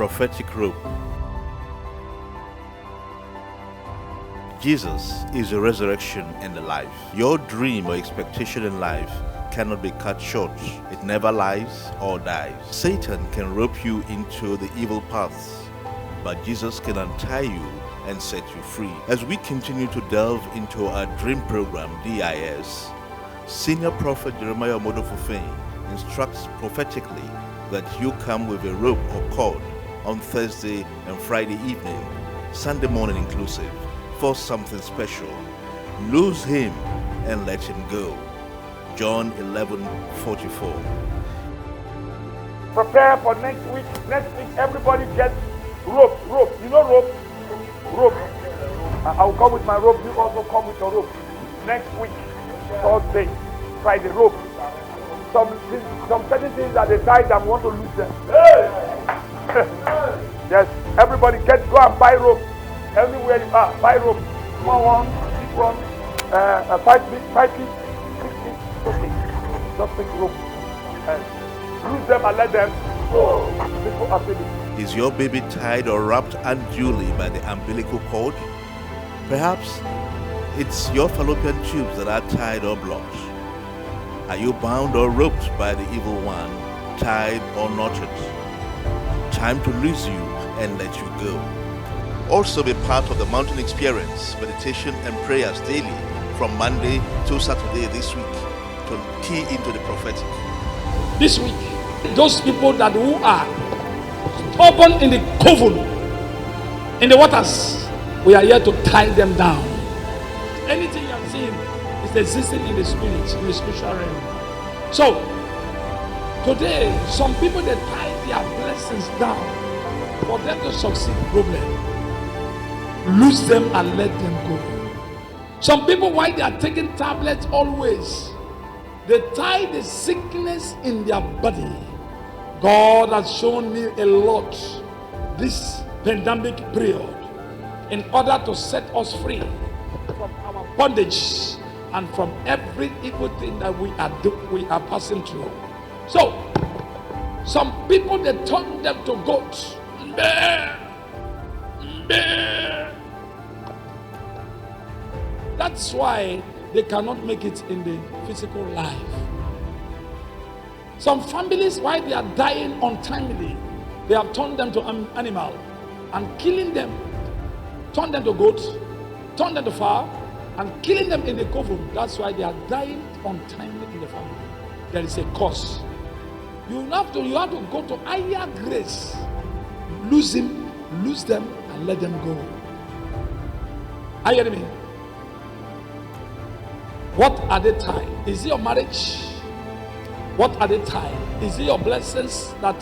prophetic rope. Jesus is the resurrection and the life. Your dream or expectation in life cannot be cut short. It never lies or dies. Satan can rope you into the evil paths, but Jesus can untie you and set you free. As we continue to delve into our dream program, DIS, Senior Prophet Jeremiah Omodofufeyin instructs prophetically that you come with a rope or cord on Thursday and Friday evening, Sunday morning inclusive, for something special. Lose him and let him go. John 11:44. Prepare for next week. Next week, everybody get rope. You know rope? Rope. I'll come with my rope. You also come with your rope. Next week, Thursday, Friday, rope. Some certain things that they tied and want to lose them. Yes, everybody go and buy rope. Anywhere you are, buy rope. Small one, big one, 5 feet, 6 feet, okay. Just take rope and lose them and let them go. People are feeling. Is your baby tied or wrapped unduly by the umbilical cord? Perhaps it's your fallopian tubes that are tied or blocked. Are you bound or roped by the evil one, tied or knotted? Time to lose you and let you go. Also be part of the Mountain Experience, meditation and prayers daily from Monday to Saturday this week to key into the prophetic. This week, those people that who are stubborn in the coven, in the waters, we are here to tie them down. Anything you are seeing is existing in the spirit, in the spiritual realm. So, today, some people they tie their blessings down for them to succeed. Problem. Lose them and let them go. Some people, while they are taking tablets always, they tie the sickness in their body. God has shown me a lot this pandemic period in order to set us free from our bondage and from every evil thing that we are passing through. So, some people they turn them to goats. That's why they cannot make it in the physical life. Some families, while they are dying untimely, they have turned them to an animal and killing them, turn them to goats, turn them to fowl, and killing them in the coven. That's why they are dying untimely in the family. There is a cause. You have to go to higher grace. Lose them, and let them go. Are you hearing me? What are they tied? Is it your marriage? What are they tied? Is it your blessings that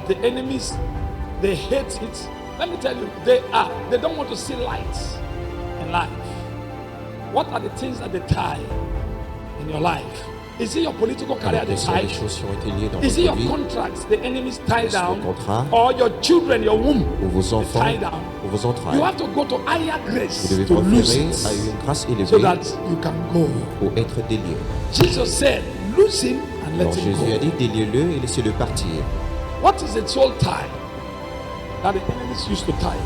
the enemies they hate it? Let me tell you, they don't want to see light in life. What are the things that they tie in your life? Is it your political career they tie? Is it your contracts the enemies tie down? Or your children, your womb tie down? You have to go to higher grace to lose it so that you can go. Jesus said, lose him and let him Jésus a go. dit, déliez-le et laissez-le partir. What is the soul tie that the enemies used to tie?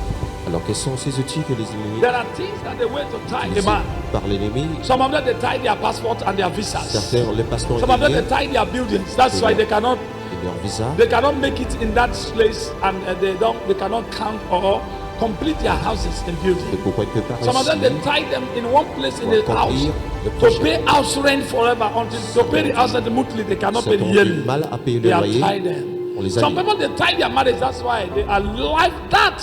Alors quels sont ces outils que les ennemis There are things that they went to tie the man. par l'ennemi? Some of them they tie their passport and their visas. Certains, les passeports Some of them they liés tie their buildings. That's why they cannot et leur visa. make it in that place, and they cannot count or complete their houses and Et buildings. pourquoi il ne peut pas Some of them they réussir tie them in one place in pour the house accomplir le to projet? pay house rent forever until to pay the house rent monthly. They cannot pay the Certains ont yearly. du mal à payer They le are loyer. tied them. On les a Some liés. people they tie their marriage. That's why they are like that.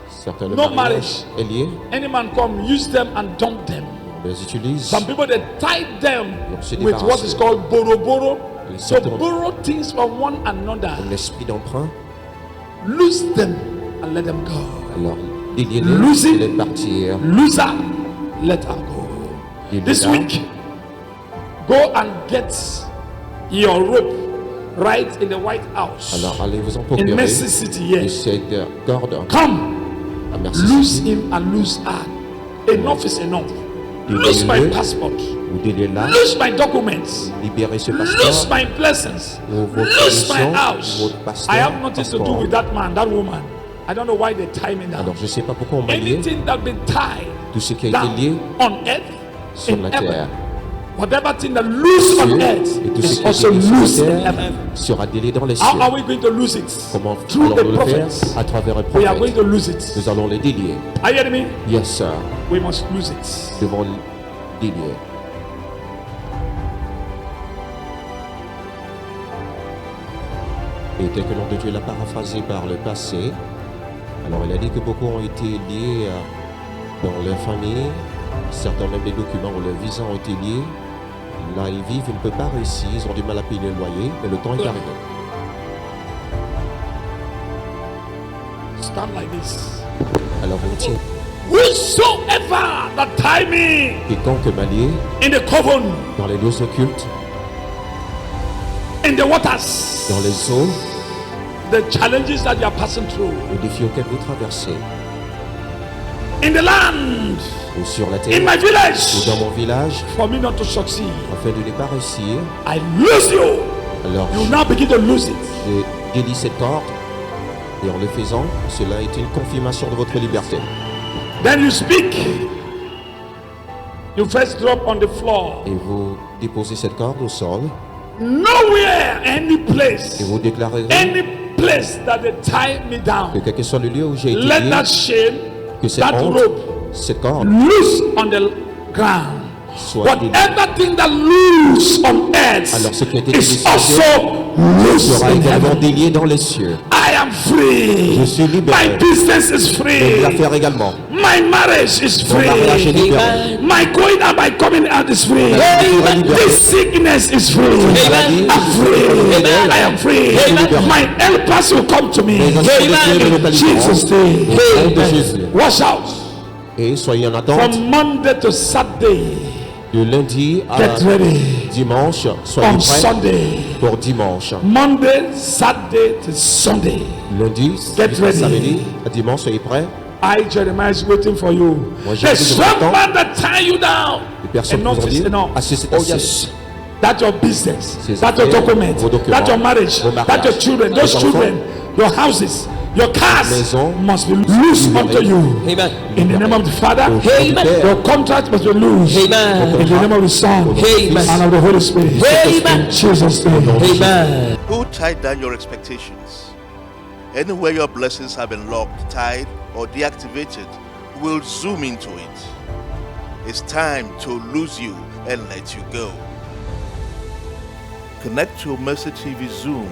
Certains, le No mariage est lié. Any man come use them and dump them. On les utilise. Some people they tie them On se with what is débarrasse. called borrow. Les So certains borrow things from one another. comme l'esprit d'emprunt. Lose them and let them go. Alors déliez-les Lose et it. laissez partir. Loser, let her go. This Déliez-la. week, go and get your rope right in the White House. Alors allez vous en In procurer. Mercy City, Et yes. cette corde Come, à Merci lose City. him and lose her. Enough is enough. Lose my Déliez-le. passport. Vous déliez là, lose my documents, libérez ce lose passeport, my blessings, ou votre lose my commission, house. votre I pasteur, have nothing to do passeport. with that man, that woman. I don't know why they tie me down. Alors je ne sais pas pourquoi on m'a lié. Anything that been tied Tout ce qui a été down lié on earth, sur in la terre, heaven, whatever thing that loose on earth et tout ce is qui a also été lié sur loose la in terre heaven. sera délié dans les cieux. How are we going to lose it? Comment Through the allons-nous le faire? prophets. À travers un We are going prophète. to lose it. Nous allons les délier. Are you hearing me? Yes, sir. We must lose it. Nous devons délier. Et tel que l'homme de Dieu l'a paraphrasé par le passé, alors il a dit que beaucoup ont été liés dans leur famille, certains même des documents ou leurs visas ont été liés. Là, ils vivent, ils ne peuvent pas réussir, ils ont du mal à payer le loyer, mais le temps est arrivé. Stand like this. Alors on tient. Whosoever that tie me Quiconque m'a lié in the coven, dans les lieux occultes, in the waters, dans les eaux, the challenges that you are passing through, les défis auxquels vous traversez, in the land, ou sur la in terre, my ou village, dans mon village, for me not to succeed, afin de ne pas réussir, I lose you. alors You now begin to lose it. je délie cette corde, et en le faisant, cela est une confirmation de votre liberté. Then you speak. You first drop on the floor. Et vous déposez cette corde au sol, Nowhere, any et place, vous déclarerez any place that they tie me que down, quel que soit le lieu où j'ai été let lié, that shame, que cette that honte, rope, cette corde, loose on the ground. soit Whatever thing that loose on earth Alors, ce qui a été is délié sur also loose sera in également heaven. délié dans les cieux. I am free. Je suis libéré. My business is Et free. l'affaire également. My marriage is Mon mariage est free. libéré. My going and my coming out is free. Amen. This sickness is free. Amen. I'm free. Amen. I am free. Amen. My helpers will come to me. Les anges de Dieu me In localiseront. Jesus' name. Au nom de Jésus. Watch out. Et soyez en attente From Monday to Saturday, de lundi à get ready. dimanche. Soyez On prêts Sunday, pour dimanche. Monday, Saturday to Sunday. Lundi, Get jusqu'à ready. samedi, à dimanche, soyez prêts. I, Jeremiah, is waiting for you. Moi, j'ai The envie de vous strong attendre. man that tie you down. Les personnes Enough vous ont is dit, enough. assez, c'est Oh assez. yes. That's your business. Ces That's your affaires, document. vos documents, That's your marriage. vos That's mariages, your children. vos Those enfants, children, your houses, your cars maisons, must be loose libérées. unto you. Amen. In the name of the Father, Amen. your contract must be loose. Amen. In the name of the Son Amen. and of the Holy Spirit. Amen. In Jesus' name. Amen. Who tied down your expectations? Anywhere your blessings have been locked, tied, or deactivated, we'll zoom into it. It's time to lose you and let you go. Connect to Mercy TV Zoom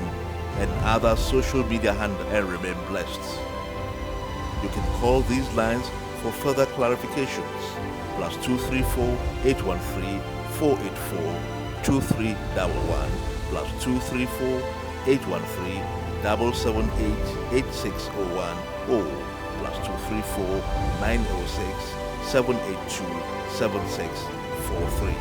and other social media handles and remain blessed. You can call these lines for further clarifications. +234 813 484 2311 +234 813 778 8601 or +234 906 782 7643.